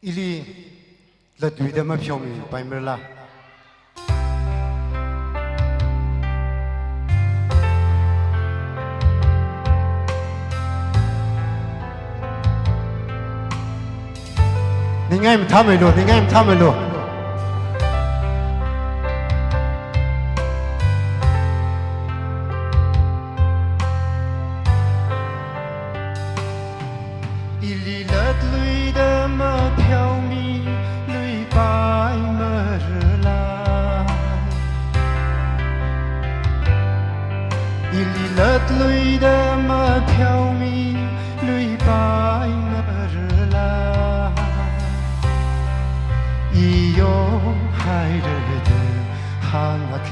伊哩Latluida嘛飘米白米啦。你爱他们咯，你爱他们咯。伊哩Latluida嘛飘米，绿白么日来。伊哩Latluida嘛飘米，绿白么日来。伊有海热的哈那克，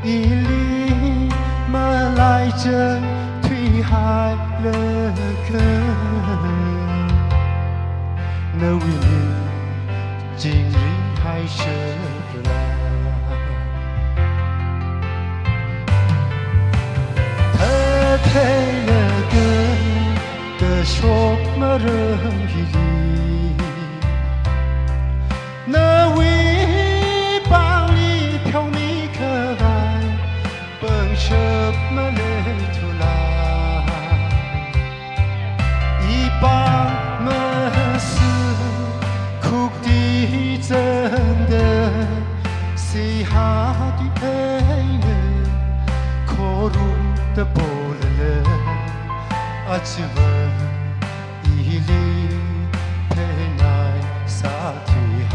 伊哩么来着。海了可，那为你今日还舍不来。他配了个的说么人伊哩，那为帮你飘米可爱，本什么来出来。把么事苦的真的谁哈的爱呢？可如的波了阿只问伊哩陪奈萨提哈，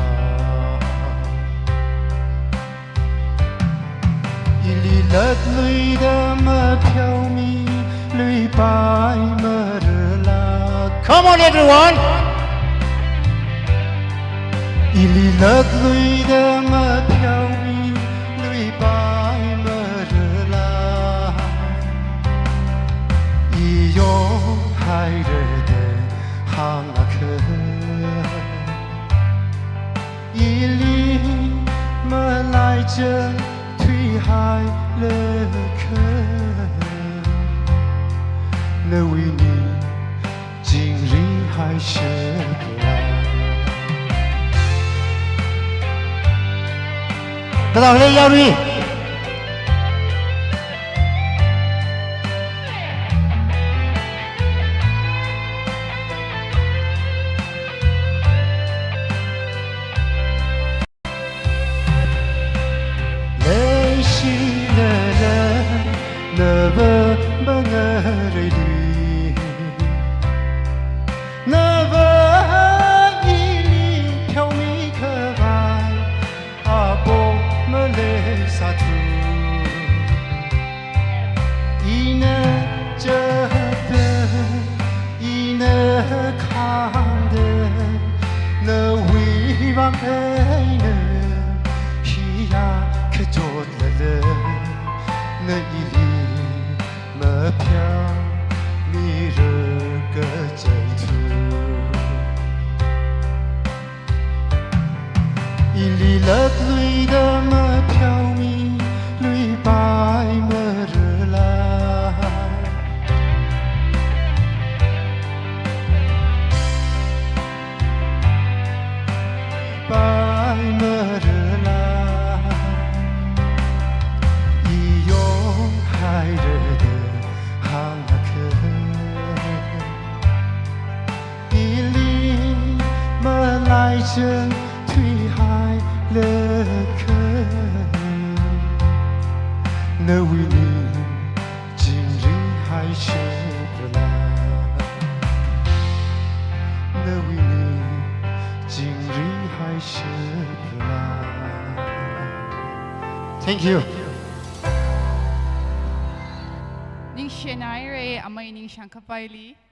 伊哩Latluida么飘米，绿白么日来。Come on, everyone! 伊哩Latluida嘛飘米，绿白么日来。伊有海热的哈那克，伊哩么来着推海了克，那为你。今日还舍不来。大家好，要注意。泪湿了那不么泪里。那份伊哩飘米可爱，阿婆么来洒脱，伊呢这的，伊呢看的，那为望爱呢，伊呀可做了，那伊哩么飘米热个真土。伊哩Latluida嘛飘米，绿白么日来。白么日来，伊有海热的哈那克，伊哩么来着。了可，那为你今日还舍不来，那为你今日还舍不来。Thank you。Ning Shirui amay ning Ashang Kapai li.